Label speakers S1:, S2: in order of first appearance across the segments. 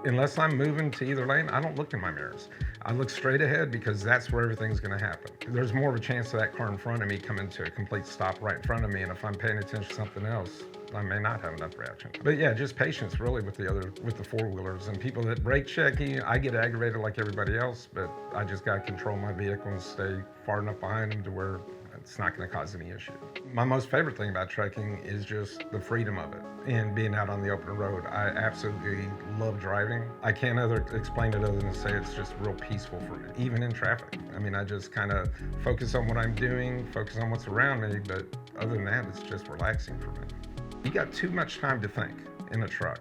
S1: Unless I'm moving to either lane, I don't look in my mirrors. I look straight ahead because that's where everything's going to happen. There's more of a chance of that car in front of me coming to a complete stop right in front of me, and if I'm paying attention to something else, I may not have enough reaction. But yeah, just patience really with the four-wheelers and people that brake check you. I get aggravated like everybody else, but I just got to control my vehicle and stay far enough behind them to where it's not going to cause any issue. My most favorite thing about trekking is just the freedom of it and being out on the open road. I absolutely love driving. I can't explain it other than to say it's just real peaceful for me, even in traffic. I mean, I just kind of focus on what I'm doing, focus on what's around me, but other than that, it's just relaxing for me. You got too much time to think in a truck.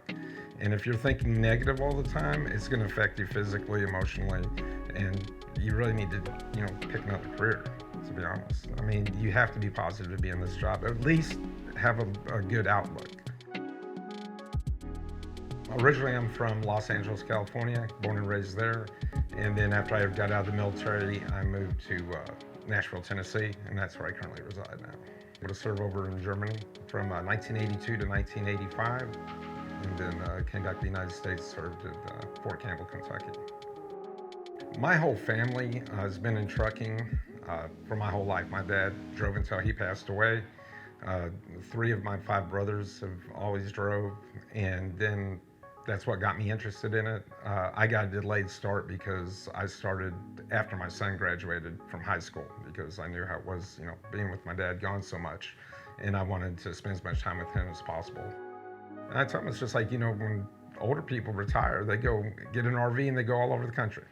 S1: And if you're thinking negative all the time, it's going to affect you physically, emotionally, and you really need to, pick another career, to be honest. I mean, you have to be positive to be in this job, at least have a good outlook. Originally, I'm from Los Angeles, California, born and raised there. And then after I got out of the military, I moved to Nashville, Tennessee, and that's where I currently reside now. I to serve over in Germany from 1982 to 1985, and then came back to the United States, served at Fort Campbell, Kentucky. My whole family has been in trucking for my whole life. My dad drove until he passed away. 3 of my 5 brothers have always drove, and then that's what got me interested in it. I got a delayed start because I started after my son graduated from high school, because I knew how it was, being with my dad gone so much, and I wanted to spend as much time with him as possible. And I told him, it's just like, when older people retire, they go get an RV and they go all over the country.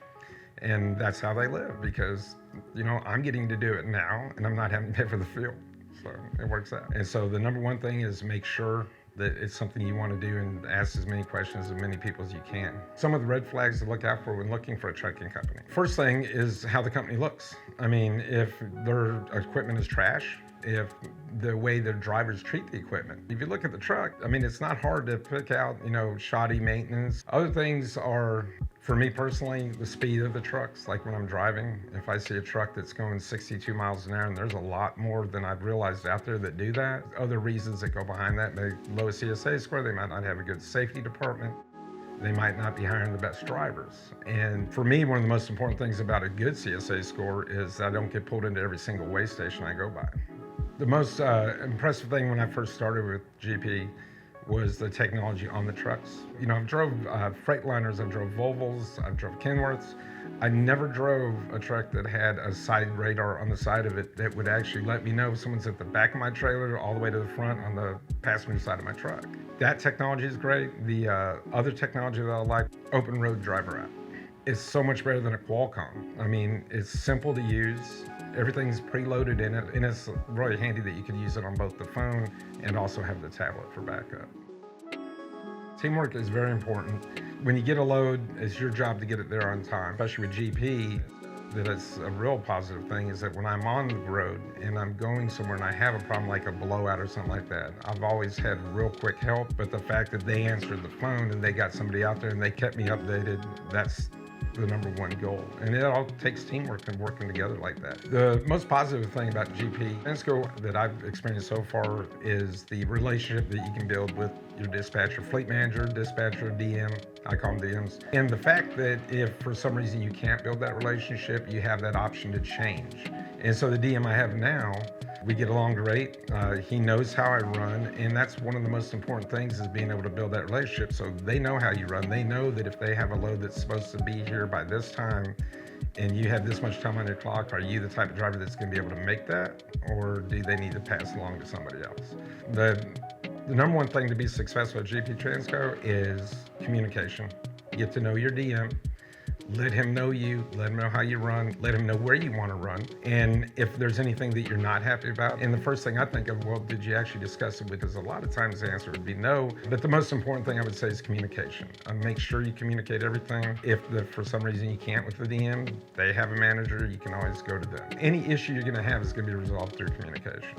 S1: And that's how they live, because, I'm getting to do it now and I'm not having to pay for the fuel. So it works out. And so the number one thing is make sure that it's something you want to do and ask as many questions as many people as you can. Some of the red flags to look out for when looking for a trucking company. First thing is how the company looks. I mean, if their equipment is trash, if the way their drivers treat the equipment. If you look at the truck, I mean, it's not hard to pick out, shoddy maintenance. Other things are, for me personally, the speed of the trucks. Like when I'm driving, if I see a truck that's going 62 miles an hour, and there's a lot more than I've realized out there that do that. Other reasons that go behind that, they low CSA score, they might not have a good safety department. They might not be hiring the best drivers. And for me, one of the most important things about a good CSA score is I don't get pulled into every single way station I go by. The most impressive thing when I first started with GP was the technology on the trucks. I've drove Freightliners, I've drove Volvos, I've drove Kenworths. I never drove a truck that had a side radar on the side of it that would actually let me know if someone's at the back of my trailer all the way to the front on the passenger side of my truck. That technology is great. The other technology that I like, Open Road Driver app. It's so much better than a Qualcomm. I mean, it's simple to use. Everything's preloaded in it, and it's really handy that you can use it on both the phone and also have the tablet for backup. Teamwork is very important. When you get a load, it's your job to get it there on time, especially with GP. That it's a real positive thing is that when I'm on the road and I'm going somewhere and I have a problem like a blowout or something like that, I've always had real quick help, but the fact that they answered the phone and they got somebody out there and they kept me updated, that's the number one goal. And it all takes teamwork and working together like that. The most positive thing about GP Transco that I've experienced so far is the relationship that you can build with your dispatcher, fleet manager, dispatcher, DM, I call them DMs. And the fact that if for some reason you can't build that relationship, you have that option to change. And so the DM I have now, we get along great. He knows how I run, and that's one of the most important things is being able to build that relationship. So they know how you run. They know that if they have a load that's supposed to be here by this time, and you have this much time on your clock, are you the type of driver that's going to be able to make that, or do they need to pass along to somebody else? The number one thing to be successful at GP Transco is communication. Get to know your DM. Let him know you, let him know how you run, let him know where you want to run. And if there's anything that you're not happy about, and the first thing I think of, well, did you actually discuss it? Because a lot of times the answer would be no. But the most important thing I would say is communication. Make sure you communicate everything. If for some reason you can't with the DM, they have a manager, you can always go to them. Any issue you're going to have is going to be resolved through communication.